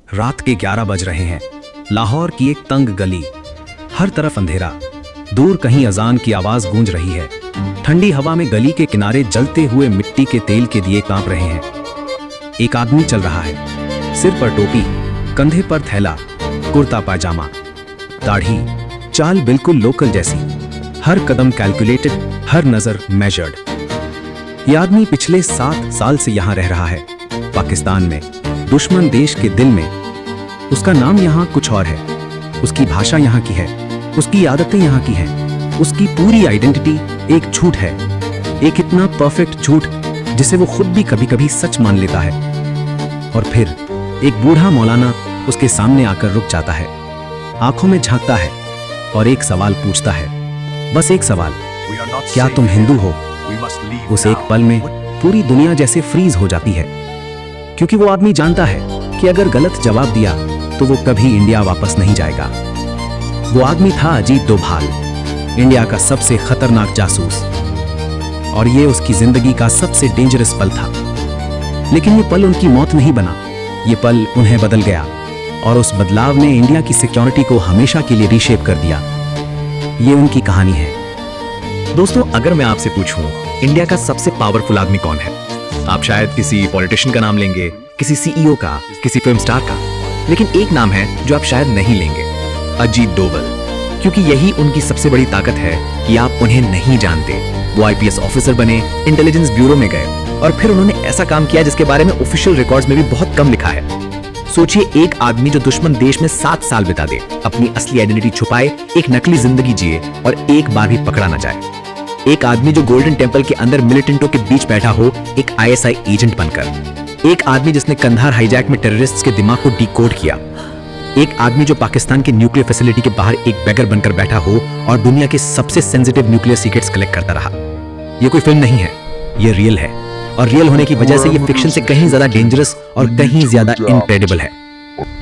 रात के 11 बज रहे हैं। लाहौर की एक तंग गली, हर तरफ अंधेरा। दूर कहीं अजान की आवाज गूंज रही है। ठंडी हवा में गली के किनारे जलते हुए मिट्टी के तेल के दिए कांप रहे हैं। एक आदमी चल रहा है, सिर पर टोपी, कंधे पर थैला, कुर्ता पायजामा, दाढ़ी, चाल बिल्कुल लोकल जैसी, हर कदम कैलकुलेटेड, हर नजर मेजर्ड। यह आदमी पिछले 7 साल से यहां रह रहा है, पाकिस्तान में, दुश्मन देश के दिल में। उसका नाम यहाँ कुछ और है, उसकी भाषा यहाँ की है, उसकी आदतें यहाँ की हैं, उसकी पूरी आइडेंटिटी एक झूठ है, एक इतना परफेक्ट झूठ जिसे वो खुद भी कभी कभी सच मान लेता है। और फिर एक बूढ़ा मौलाना उसके सामने आकर रुक जाता है, आंखों में झांकता है और एक सवाल पूछता है, बस एक सवाल, क्या तुम हिंदू हो? उस एक पल में पूरी दुनिया जैसे फ्रीज हो जाती है, क्योंकि वो आदमी जानता है कि अगर गलत जवाब दिया तो वो कभी इंडिया वापस नहीं जाएगा। वो आदमी था अजीत डोभाल, इंडिया का सबसे खतरनाक जासूस, और ये उसकी जिंदगी का सबसे डेंजरस पल था। लेकिन ये पल उनकी मौत नहीं बना, ये पल उन्हें बदल गया, और उस बदलाव ने इंडिया की सिक्योरिटी को हमेशा के लिए रीशेप कर दिया। ये उनकी कहानी है। दोस्तों, अगर मैं आपसे पूछूं इंडिया का सबसे पावरफुल आदमी कौन है, आप शायद किसी पॉलिटिशियन का नाम लेंगे, किसी सीईओ का, किसी फिल्म स्टार का, लेकिन एक नाम है जो आप शायद नहीं लेंगे, अजीत डोभाल। क्योंकि यही उनकी सबसे बड़ी ताकत है कि आप उन्हें नहीं जानते। वो आईपीएस ऑफिसर बने, इंटेलिजेंस ब्यूरो में गए, और फिर उन्होंने ऐसा काम किया जिसके बारे में ऑफिशियल रिकॉर्ड्स में भी बहुत कम लिखा है। सोचिए, एक आदमी जो दुश्मन देश में 7 साल बिता दे, अपनी असली आइडेंटिटी छुपाए, एक नकली जिंदगी जिए और एक बार भी पकड़ा ना जाए। एक आदमी जो गोल्डन टेम्पल के अंदर मिलिटेंटों के बीच बैठा हो, एक आईएसआई एजेंट बनकर। एक आदमी जिसने कंधार हाईजैक में टेररिस्ट्स के दिमाग को डिकोड किया। एक आदमी जो पाकिस्तान की न्यूक्लियर फैसिलिटी के बाहर एक बैगर बनकर बैठा हो और दुनिया के सबसे सेंसिटिव न्यूक्लियर सीक्रेट्स कलेक्ट करता रहा। ये कोई फिल्म नहीं है, ये रियल है, और रियल होने की वजह से ये फिक्शन से कहीं ज्यादा डेंजरस और कहीं ज्यादा इनक्रेडिबल है।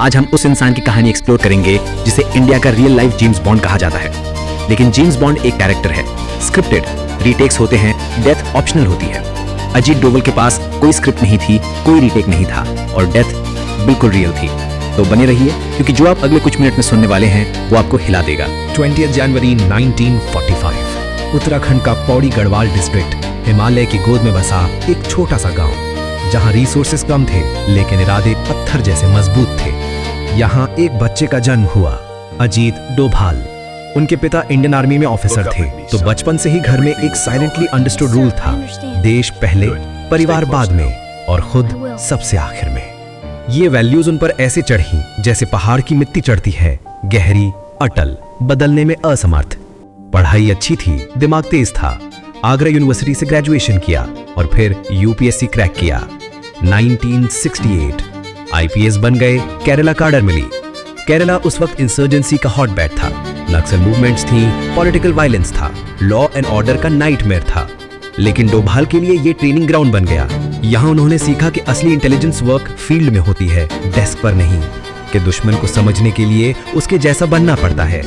आज हम उस इंसान की कहानी एक्सप्लोर करेंगे जिसे इंडिया का रियल लाइफ जेम्स बॉन्ड कहा जाता है। लेकिन जेम्स बॉन्ड एक कैरेक्टर है, स्क्रिप्टेड, रीटेक्स होते हैं, डेथ ऑप्शनल होती है। अजीत डोभाल के पास कोई स्क्रिप्ट नहीं थी, कोई रीटेक नहीं था, और डेथ बिल्कुल रियल थी। तो बने रहिए, क्योंकि जो आप अगले कुछ मिनट में सुनने वाले हैं वो आपको हिला देगा। 20 जनवरी 1945, उत्तराखंड का पौड़ी गढ़वाल डिस्ट्रिक्ट, हिमालय की गोद में बसा एक छोटा सा गांव, जहां रिसोर्सेस कम थे लेकिन इरादे पत्थर जैसे मजबूत थे। यहां एक बच्चे का जन्म हुआ, अजीत डोभाल। उनके पिता इंडियन आर्मी में ऑफिसर थे, तो बचपन से ही घर में एक साइलेंटली अंडरस्टूड रूल था, देश पहले, परिवार बाद में, और खुद सबसे आखिर में। ये वैल्यूज उन पर ऐसे चढ़ी जैसे पहाड़ की मिट्टी चढ़ती है, गहरी, अटल, बदलने में असमर्थ। पढ़ाई अच्छी थी, दिमाग तेज था। आगरा यूनिवर्सिटी से ग्रेजुएशन किया और फिर यूपीएससी क्रैक किया। 1968 आईपीएस बन गए, केरला का ऑर्डर मिली। केरला उस वक्त इंसर्जेंसी का हॉटबेड था, नक्सल मूवमेंट्स थी, पॉलिटिकल वायलेंस था, लॉ एंड ऑर्डर का नाइटमेयर था। लेकिन डोभाल के लिए ये ट्रेनिंग ग्राउंड बन गया। यहाँ उन्होंने सीखा कि असली इंटेलिजेंस वर्क फील्ड में होती है, डेस्क पर नहीं, कि दुश्मन को समझने के लिए उसके जैसा बनना पड़ता है।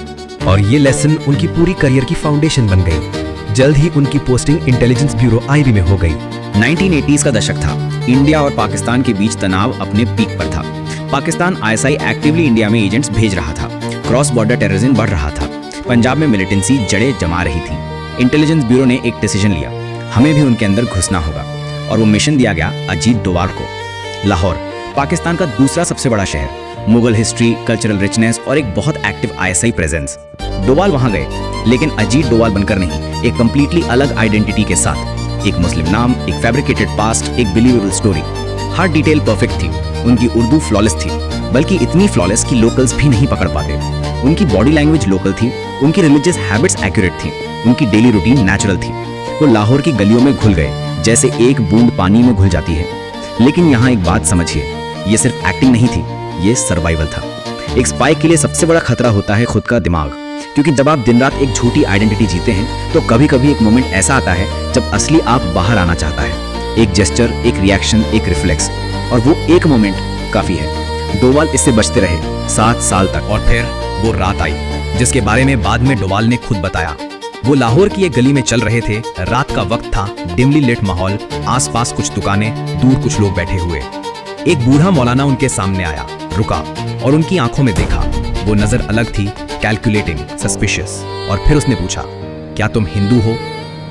और ये लेसन उनकी पूरी करियर की फाउंडेशन बन गई। जल्द ही उनकी पोस्टिंग इंटेलिजेंस ब्यूरो आईबी में हो गई। 1980s का दशक था। इंडिया और पाकिस्तान के बीच तनाव अपने पीक पर था। पाकिस्तान आईएसआई एक्टिवली इंडिया में एजेंट्स भेज रहा था, क्रॉस बॉर्डर टेररिज्म बढ़ रहा था, पंजाब में मिलिटेंसी जड़ें जमा रही थी। इंटेलिजेंस ब्यूरो ने एक डिसीजन लिया, हमें भी उनके अंदर घुसना होगा, और वो मिशन दिया गया अजीत डोभाल को। लाहौर, पाकिस्तान का दूसरा सबसे बड़ा शहर, मुगल हिस्ट्री, कल्चरल रिचनेस और एक बहुत एक्टिव आईएसआई प्रेजेंस। डोभाल वहां गए, लेकिन अजीत डोभाल बनकर नहीं, एक कंप्लीटली अलग आइडेंटिटी के साथ। एक मुस्लिम नाम, एक फैब्रिकेटेड पास्ट, एक बिलीवेबल स्टोरी। हर डिटेल परफेक्ट थी। उनकी उर्दू फ्लॉलेस थी, बल्कि इतनी फ्लॉलेस कि लोकल्स भी नहीं पकड़ पाते। उनकी बॉडी लैंग्वेज लोकल थी, उनकी रिलीजियस हैबिट्स एक्यूरेट थी, उनकी डेली रूटीन नेचुरल थी। वो लाहौर की गलियों में घुल गए जैसे एक बूंद पानी में घुल जाती है। लेकिन यहाँ एक बात समझिए, ये सिर्फ एक्टिंग नहीं थी, ये सर्वाइवल था। एक स्पाई के लिए सबसे बड़ा खतरा होता है खुद का दिमाग, क्योंकि जब आप दिन रात एक झूठी आइडेंटिटी जीते हैं तो कभी कभी एक मोमेंट ऐसा आता है जब असली आप बाहर आना चाहता है। एक जेस्चर, एक रिएक्शन, एक रिफ्लेक्स, और वो एक मोमेंट काफी है। डोभाल इससे बचते रहे 7 साल तक। और फिर वो रात आई जिसके बारे में बाद में डोभाल ने खुद बताया। वो लाहौर की एक गली में चल रहे थे, रात का वक्त था, डिमली लिट माहौल, आसपास कुछ दुकानें, दूर कुछ लोग बैठे हुए। एक बूढ़ा मौलाना उनके सामने आया, रुका और उनकी आंखों में देखा। वो नजर अलग थी, कैलकुलेटिंग, सस्पिशियस। और फिर उसने पूछा, क्या तुम हिंदू हो?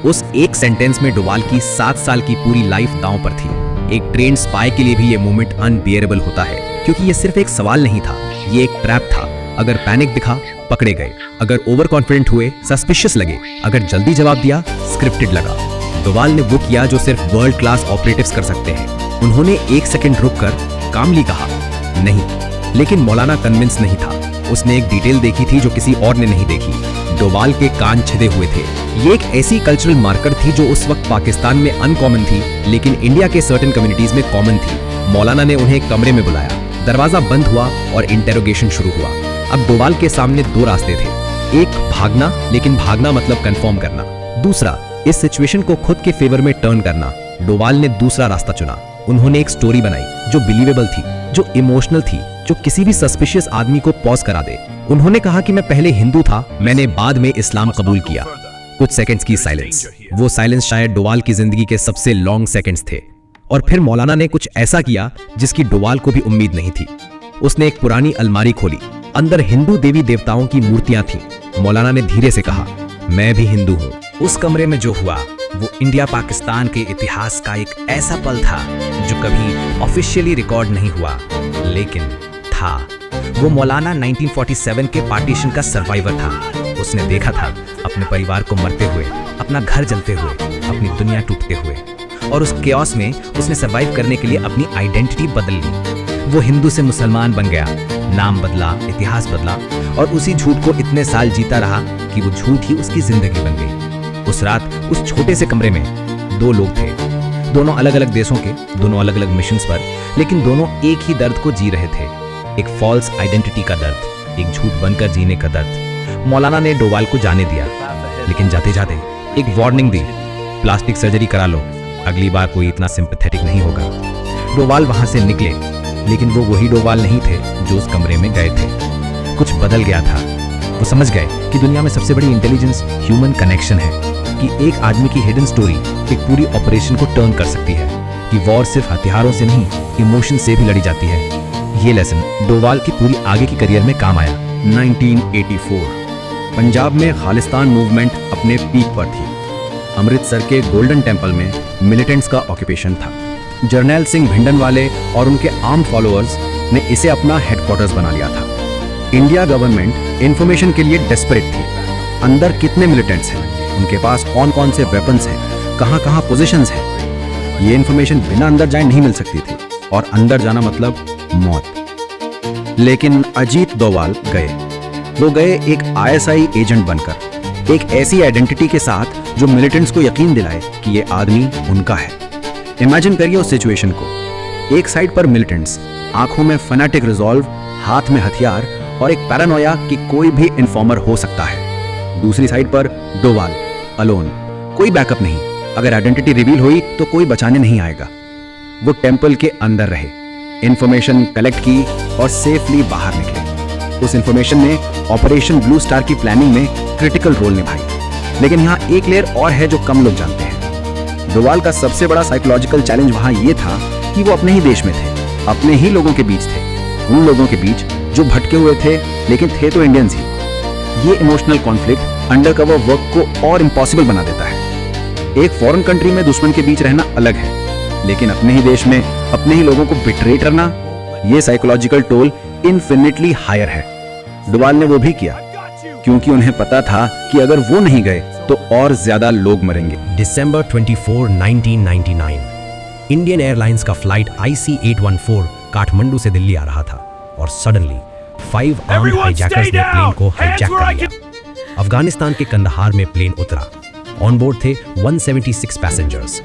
उस एक सेंटेंस में डोवाल की 7 साल की पूरी लाइफ दांव पर थी। एक ट्रेन्ड स्पाई के लिए भी ये मोमेंट अनबियरेबल होता है, क्योंकि ये सिर्फ एक सवाल नहीं था, ये एक ट्रैप था। अगर पैनिक दिखा, पकड़े गए। अगर ओवर कॉन्फिडेंट हुए, सस्पिशियस लगे। अगर जल्दी जवाब दिया, स्क्रिप्टेड लगा। डोवाल ने वो किया जो सिर्फ वर्ल्ड क्लास ऑपरेटिव्स कर सकते हैं। उन्होंने 1 सेकंड रुककर कामली कहा, नहीं। लेकिन मौलाना कन्विंस नहीं था। उसने एक डिटेल देखी थी जो किसी और ने नहीं देखी। डोवाल के कान छिदे हुए थे। ये एक ऐसी कल्चरल मार्कर थी जो उस वक्त पाकिस्तान में अनकॉमन थी, लेकिन इंडिया के सर्टेन कम्युनिटीज में कॉमन थी। मौलाना ने उन्हें एक कमरे में बुलाया। दरवाजा बंद हुआ और इंटेरोगेशन शुरू हुआ। अब डोवाल के सामने 2 रास्ते थे। एक, भागना, लेकिन भागना मतलब कंफर्म करना। दूसरा, इस सिचुएशन को खुद के फेवर में टर्न करना। डोवाल ने दूसरा रास्ता चुना। उन्होंने एक स्टोरी बनाई जो बिलीवेबल थी, जो इमोशनल थी, जो किसी भी सस्पिशियस आदमी को पॉज करा दे। उन्होंने कहा कि मैं पहले हिंदू था, मैंने बाद में इस्लाम कबूल किया। कुछ सेकंड्स की साइलेंस। वो साइलेंस शायद डोवाल की जिंदगी के सबसे लॉन्ग सेकंड्स थे। और फिर मौलाना ने कुछ ऐसा किया जिसकी डोवाल को भी उम्मीद नहीं थी। उसने एक पुरानी अलमारी खोली। अंदर हिंदू देवी देवताओं की मूर्तियां थीं। मौलाना ने धीरे से कहा, मैं भी हिंदू हूँ। उस कमरे में जो हुआ वो इंडिया पाकिस्तान के इतिहास का एक ऐसा पल था जो कभी ऑफिशियली रिकॉर्ड नहीं हुआ, लेकिन था। वो मौलाना 1947 के पार्टीशन का सर्वाइवर था। उसने देखा था अपने परिवार को मरते हुए, अपना घर जलते हुए, अपनी दुनिया टूटते हुए, और उस केओस में उसने सर्वाइव करने के लिए अपनी आइडेंटिटी बदल ली। वो हिंदू से मुसलमान बन गया, नाम बदला, इतिहास बदला, और उसी झूठ को इतने साल जीता रहा कि वो झूठ ही उसकी जिंदगी बन गई। उस रात उस छोटे से कमरे में 2 लोग थे, दोनों अलग अलग देशों के, दोनों अलग अलग मिशंस पर, लेकिन दोनों एक ही दर्द को जी रहे थे। एक फॉल्स आइडेंटिटी का दर्द, एक झूठ बनकर जीने का दर्द। मौलाना ने डोवाल को जाने दिया, लेकिन जाते जाते एक वार्निंग दी, प्लास्टिक सर्जरी करा लो, अगली बार कोई इतना सिंपैथेटिक नहीं होगा। डोवाल वहां से निकले, लेकिन वो वही डोवाल नहीं थे जो उस कमरे में गए थे। कुछ बदल गया था। वो समझ गए कि दुनिया में सबसे बड़ी इंटेलिजेंस ह्यूमन कनेक्शन है, कि एक आदमी की हिडन स्टोरी एक पूरी ऑपरेशन को टर्न कर सकती है, कि वॉर सिर्फ हथियारों से नहीं, इमोशन से भी लड़ी जाती है। ये लेसन डोवाल की पूरी आगे की करियर में काम आया। 1984 पंजाब में खालिस्तान मूवमेंट अपने पीक पर थी। अमृतसर के गोल्डन टेम्पल में मिलिटेंट्स का ऑक्यूपेशन था। जर्नैल सिंह भिंडनवाले और उनके आर्म फॉलोअर्स ने इसे अपना हेडक्वार्टर्स बना लिया था। इंडिया गवर्नमेंट इंफॉर्मेशन के लिए डेस्परेट थी। अंदर कितने मिलिटेंट्स हैं, उनके पास कौन कौन से वेपन्स हैं, कहाँ कहाँ पोजीशंस हैं, ये इंफॉर्मेशन बिना अंदर जाए नहीं मिल सकती थी, और अंदर जाना मतलब मौत। लेकिन अजीत डोवाल गए। वो गए एक ISI एजेंट बनकर, एक ऐसी आइडेंटिटी के साथ जो मिलिटेंट्स को यकीन दिलाए कि ये आदमी उनका है। इमेजिन करिए उस सिचुएशन को। एक साइड पर मिलिटेंट्स, आंखों में फैनेटिक रिजॉल्व, हाथ में हथियार और एक पैरानोया कि कोई भी इन्फॉर्मर हो सकता है। दूसरी साइड पर डोवाल, अलोन, कोई बैकअप नहीं। अगर आइडेंटिटी रिवील हुई तो कोई बचाने नहीं आएगा। वो टेंपल के अंदर रहे, इंफॉर्मेशन कलेक्ट की और सेफली बाहर निकले। उस इंफॉर्मेशन ने ऑपरेशन ब्लू स्टार की प्लानिंग में क्रिटिकल रोल निभाई। लेकिन यहाँ एक लेयर और है जो कम लोग जानते हैं। डोवाल का सबसे बड़ा साइकोलॉजिकल चैलेंज वहां ये था कि वो अपने ही देश में थे, अपने ही लोगों के बीच थे, उन लोगों के बीच जो भटके हुए थे लेकिन थे तो इंडियंस ही। ये इमोशनल कॉन्फ्लिक्ट अंडरकवर वर्क को और इम्पॉसिबल बना देता है। एक फॉरेन कंट्री में दुश्मन के बीच रहना अलग है, लेकिन अपने ही देश में अपने ही लोगों को बिट्रे करना, ये साइकोलॉजिकल टोल इन्फिनिटली हायर है। डोवाल ने वो भी किया क्योंकि उन्हें पता था कि अगर वो नहीं गए तो और ज्यादा लोग मरेंगे। दिसंबर 24, 1999 इंडियन एयरलाइंस का फ्लाइट IC-814 काठमांडू से दिल्ली आ रहा था और सडनली 5 आर्म्ड हाईजैकर्स ने प्लेन को हाईजैक कर लिया। अफगानिस्तान के कंदहार में प्लेन उतरा। ऑन बोर्ड थे 176 पैसेंजर्स।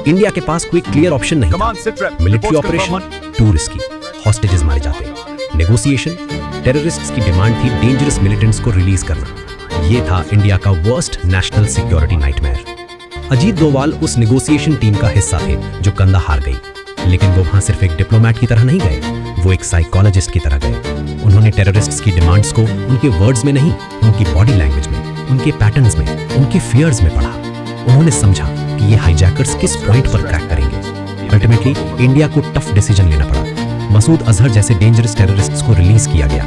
इंडिया के पास कोई क्लियर ऑप्शन नहीं था। Military operation, to risky, hostages मारे जाते, नेगोशिएशन, टेररिस्ट्स की डिमांड थी डेंजरस मिलिटेंट्स को रिलीज करना। ये था इंडिया का worst national security nightmare. Ajit Doval उस नेगोशिएशन टीम का हिस्सा थे जो कंदहार गई, लेकिन वो वहां सिर्फ एक डिप्लोमैट की तरह नहीं गए, वो एक साइकोलॉजिस्ट की तरह गए। उन्होंने टेररिस्ट्स की डिमांड्स को उनके वर्ड्स में नहीं, उनकी बॉडी लैंग्वेज में, उनके पैटर्न्स में, उनके फियर्स में पढ़ा। उन्होंने समझा कि ये हाईजैकर्स किस पॉइंट पर क्रैक करेंगे। अल्टीमेटली इंडिया को टफ डिसीजन लेना पड़ा। मसूद अजहर जैसे डेंजरस टेररिस्ट्स को रिलीज किया गया।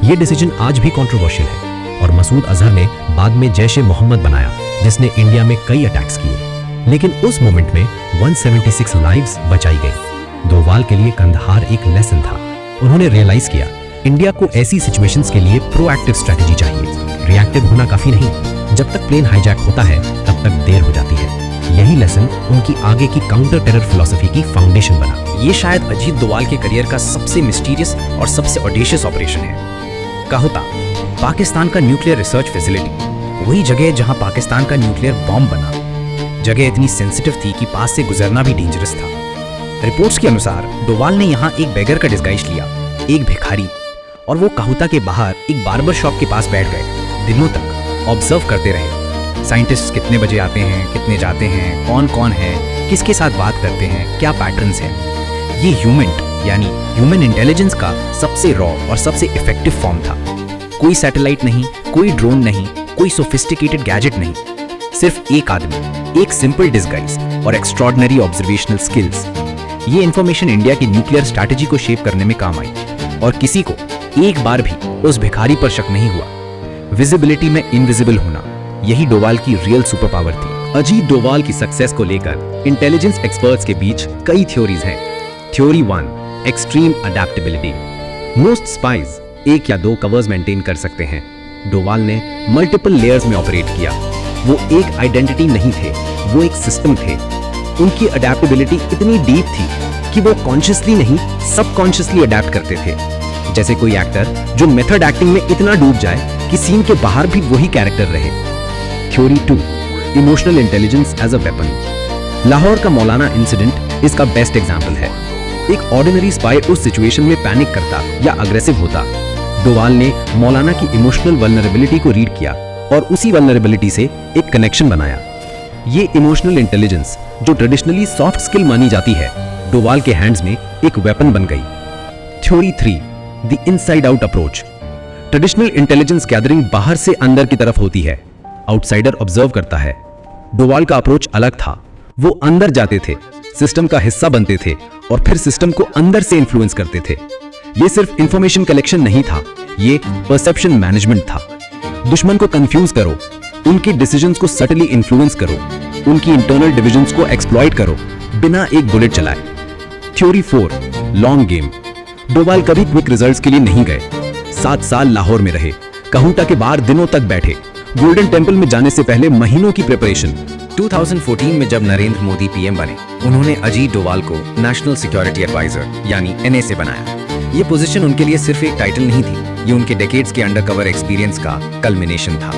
ये डिसीजन आज भी कंट्रोवर्शियल है और मसूद अजहर ने बाद में जैश-ए-मोहम्मद बनाया, जिसने इंडिया में कई अटैक्स किए। लेकिन उस मोमेंट में 176 लाइव्स बचाई गई। डोवाल के लिए कंदहार एक लेसन था। उन्होंने रियलाइज किया इंडिया को ऐसी सिचुएशंस के लिए प्रोएक्टिव स्ट्रेटजी चाहिए, रिएक्टिव होना काफी नहीं। जब तक प्लेन हाईजैक होता है तब तक देर हो जाती है। यही लेसन उनकी आगे की काउंटर टेरर फिलॉसफी की फाउंडेशन बना। ये शायद अजीत डोवाल के करियर का सबसे मिस्टीरियस और सबसे ऑडेशियस ऑपरेशन है। काहुता, पाकिस्तान का न्यूक्लियर रिसर्च फैसिलिटी, वही जगह जहां पाकिस्तान का न्यूक्लियर बॉम्ब बना। जगह इतनी सेंसिटिव थी कि पास से गुजरना भी डेंजरस था। रिपोर्ट्स के अनुसार डोवाल ने यहाँ एक बेगर का डिस्गाइज लिया, एक भिखारी, और वो काहुता के बाहर एक बार्बर शॉप के पास बैठ गए। दिनों तक ऑब्जर्व करते रहे। साइंटिस्ट कितने बजे आते हैं, कितने जाते हैं, कौन कौन है, किसके साथ बात करते हैं, क्या पैटर्न्स हैं। ये ह्यूमन इंटेलिजेंस का सबसे रॉ और सबसे इफेक्टिव फॉर्म था। कोई सैटेलाइट नहीं, कोई ड्रोन नहीं, कोई सोफिस्टिकेटेड गैजेट नहीं, सिर्फ एक आदमी, एक सिंपल डिस्गाइज और एक्स्ट्रॉर्डिनरी ऑब्जर्वेशनल स्किल्स। ये इंफॉर्मेशन इंडिया की न्यूक्लियर स्ट्रैटेजी को शेप करने में काम आई और किसी को एक बार भी उस भिखारी पर शक नहीं हुआ। विजिबिलिटी में इनविजिबल होना, यही डोवाल की रियल सुपर पावर थी। अजीत डोवाल की सक्सेस को लेकर इंटेलिजेंस एक्सपर्ट्स के बीच कई थ्योरीज हैं। Theory 1, extreme adaptability. Most spies एक या दो कवर्स मेंटेन कर सकते हैं। डोवाल ने मल्टीपल लेयर्स में ऑपरेट किया। वो एक आइडेंटिटी नहीं थे, वो एक सिस्टम थे। उनकी अडेप्टेबिलिटी इतनी डीप थी कि वो कॉन्शियसली नहीं, सबकॉन्शियसली अडेप्ट करते थे। जैसे कोई एक्टर जो मेथड एक्टिंग में इतना डूब जाए कि सीन के बाहर भी वही कैरेक्टर रहे। Theory 2, emotional intelligence as a weapon. Lahore का मौलाना इंसिडेंट इसका बेस्ट एग्जाम्पल है। एक ऑर्डिनरी स्पाई उस सिचुएशन में पैनिक करता या अग्रेसिव होता। डोवाल ने मौलाना की इमोशनल वल्नरेबिलिटी को रीड किया और उसी वल्नरेबिलिटी से एक कनेक्शन बनाया। ये इमोशनल इंटेलिजेंस जो ट्रेडिशनली सॉफ्ट स्किल मानी जाती है, डोवाल के हैंड्स में एक वेपन बन गई। Theory 3, the inside out approach. Traditional intelligence gathering बाहर से अंदर की तरफ होती है, आउटसाइडर ऑब्जर्व करता है। डोवाल का अप्रोच अलग था। वो अंदर जाते थे, सिस्टम का हिस्सा बनते थे और फिर सिस्टम को अंदर से इन्फ्लुएंस करते थे। ये सिर्फ इंफॉर्मेशन कलेक्शन नहीं था, ये परसेप्शन मैनेजमेंट था। दुश्मन को कंफ्यूज करो, उनके डिसीजंस को सटली इन्फ्लुएंस करो, उनकी इंटरनल डिविजन्स को एक्सप्लॉइट करो बिना एक बुलेट चलाए। Theory 4, long game. डोवाल कभी क्विक रिजल्ट्स के लिए नहीं गए। 7 साल लाहौर में रहे, काहुटा के बाहर दिनों तक बैठे, गोल्डन टेंपल में जाने से पहले महीनों की प्रिपरेशन। 2014 में जब नरेंद्र मोदी पीएम बने, उन्होंने अजीत डोवाल को नेशनल सिक्योरिटी एडवाइजर यानी NSA बनाया। ये पोजीशन उनके लिए सिर्फ एक टाइटल नहीं थी, ये उनके डेकेड्स के अंडरकवर एक्सपीरियंस का कल्मिनेशन था।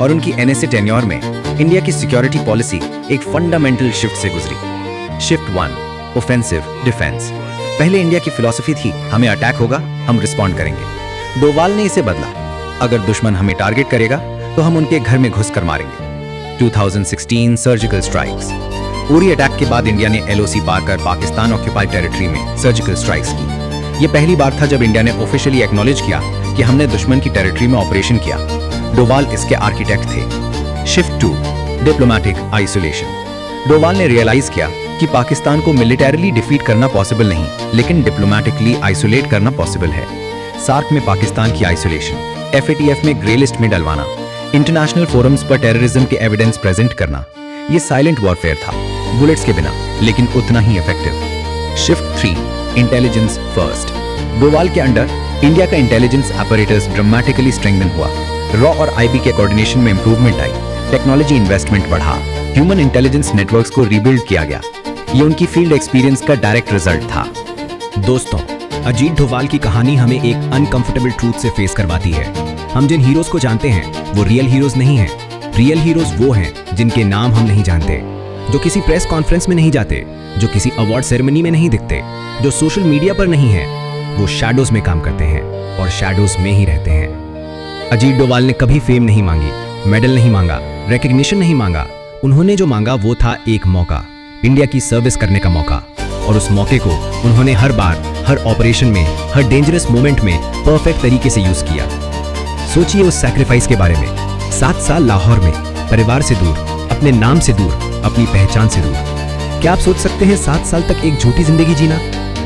और उनकी NSA टेन्योर में इंडिया की सिक्योरिटी पॉलिसी एक फंडामेंटल शिफ्ट से गुजरी। Shift 1, offensive defence. पहले इंडिया की फिलॉसफी थी हमें अटैक होगा, हम रिस्पॉन्ड करेंगे। डोवाल ने इसे बदला, अगर दुश्मन हमें टारगेट करेगा तो हम उनके घर में घुसकर मारेंगे। 2016 सर्जिकल स्ट्राइक्स। उरी अटैक के बाद इंडिया ने LOC पार कर पाकिस्तान ऑक्यूपाइड टेरिटरी में सर्जिकल स्ट्राइक्स की। ये पहली बार था जब इंडिया ने ऑफिशियली एक्नॉलेज किया कि हमने दुश्मन की टेरिटरी में ऑपरेशन किया। डोवाल इसके आर्किटेक्ट थे। Shift 2, diplomatic isolation. डोवाल ने रियलाइज किया कि पाकिस्तान को मिलिटरीली डिफीट करना पॉसिबल नहीं, लेकिन डिप्लोमेटिकली आइसोलेट करना पॉसिबल है। सार्क में पाकिस्तान की आइसोलेशन, FATF में ग्रे लिस्ट में डलवाना, इंटरनेशनल फोरम्स पर टेररिज्म के एविडेंस प्रेजेंट करना, ये साइलेंट वॉरफेयर था, बुलेट्स के बिना, लेकिन उतना ही effective. Shift 3, intelligence first. Doval के अंडर इंडिया का इंटेलिजेंस apparatus ड्रामेटिकली स्ट्रेंथन हुआ। रॉ और IB के कोऑर्डिनेशन में इंप्रूवमेंट आई, टेक्नोलॉजी इन्वेस्टमेंट बढ़ा, ह्यूमन इंटेलिजेंस नेटवर्क्स को रीबिल्ड किया गया। ये उनकी फील्ड एक्सपीरियंस का डायरेक्ट रिजल्ट था। दोस्तों, अजीत डोवाल की कहानी हमें एक अनकंफर्टेबल ट्रूथ से फेस करवाती है। हम जिन हीरोज को जानते हैं वो रियल हीरोज नहीं हैं। रियल हीरोज वो हैं जिनके नाम हम नहीं जानते, जो किसी प्रेस कॉन्फ्रेंस में नहीं जाते, जो किसी अवार्ड सेरेमनी में नहीं दिखते, जो सोशल मीडिया पर नहीं है। वो शैडोज में काम करते हैं और शैडोज में ही रहते हैं। अजीत डोवाल ने कभी फेम नहीं मांगी, मेडल नहीं मांगा, रिकग्निशन नहीं मांगा। उन्होंने जो मांगा वो था एक मौका, इंडिया की सर्विस करने का मौका। और उस मौके को उन्होंने हर बार, हर ऑपरेशन में, हर डेंजरस मोमेंट में परफेक्ट तरीके से यूज किया। सोचिए उस सैक्रिफाइस के बारे में। 7 साल लाहौर में, परिवार से दूर, अपने नाम से दूर, अपनी पहचान से दूर। क्या आप सोच सकते हैं 7 साल तक एक झूठी जिंदगी जीना?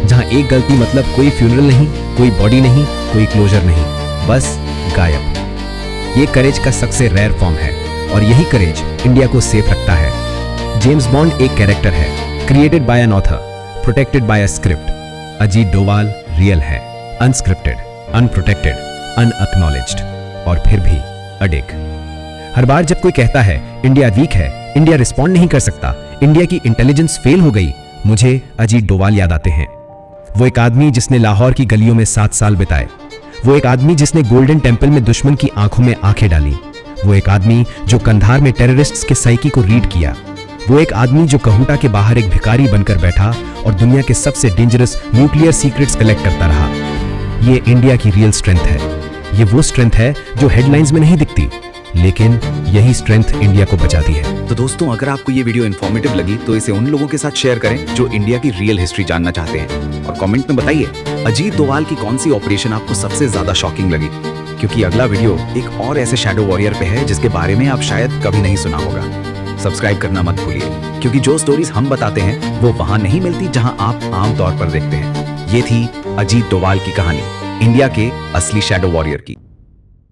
जहां एक गलती मतलब कोई फ्यूनरल नहीं, कोई बॉडी नहीं, कोई क्लोजर नहीं, बस गायब। ये करेज का सबसे रेयर फॉर्म है और यही करेज इंडिया को सेफ रखता है। जेम्स बॉन्ड एक कैरेक्टर है, created by an author, protected by a script. Ajit Doval real है, अनस्क्रिप्टेड, अनप्रोटेक्टेड, अनअक्नॉलेज्ड और फिर भी अडिग। हर बार जब कोई कहता है इंडिया वीक है, इंडिया रिस्पॉन्ड नहीं कर सकता, इंडिया की इंटेलिजेंस फेल हो गई, मुझे अजीत डोवाल याद आते हैं। वो एक आदमी जिसने लाहौर की गलियों में 7 साल बिताए, वो एक आदमी जिसने गोल्डन टेम्पल में दुश्मन की आंखों में आंखें डाली, वो एक आदमी जो कंधार में टेररिस्ट्स के साइकी को रीड किया, वो एक आदमी जो कहूटा के बाहर एक भिखारी बनकर बैठा और दुनिया के सबसे डेंजरस न्यूक्लियर सीक्रेट्स कलेक्ट करता रहा। ये इंडिया की रियल स्ट्रेंथ है। ये वो स्ट्रेंथ है जो हेडलाइंस में नहीं दिखती, लेकिन यही स्ट्रेंथ इंडिया को बचाती है। तो दोस्तों, अगर आपको ये वीडियो इन्फॉर्मेटिव लगी तो इसे उन लोगों के साथ शेयर करें जो इंडिया की रियल हिस्ट्री जानना चाहते हैं, और कमेंट में बताइए अजीत डोवाल की कौन सी ऑपरेशन आपको सबसे ज्यादा शॉकिंग लगी, क्योंकि अगला वीडियो एक और ऐसे शैडो वॉरियर पे है जिसके बारे में आप शायद कभी नहीं सुना होगा। सब्सक्राइब करना मत भूलिए, क्योंकि जो स्टोरीज हम बताते हैं वो वहां नहीं मिलती जहां आप आमतौर पर देखते हैं। ये थी अजीत डोवाल की कहानी, इंडिया के असली शैडो वॉरियर की।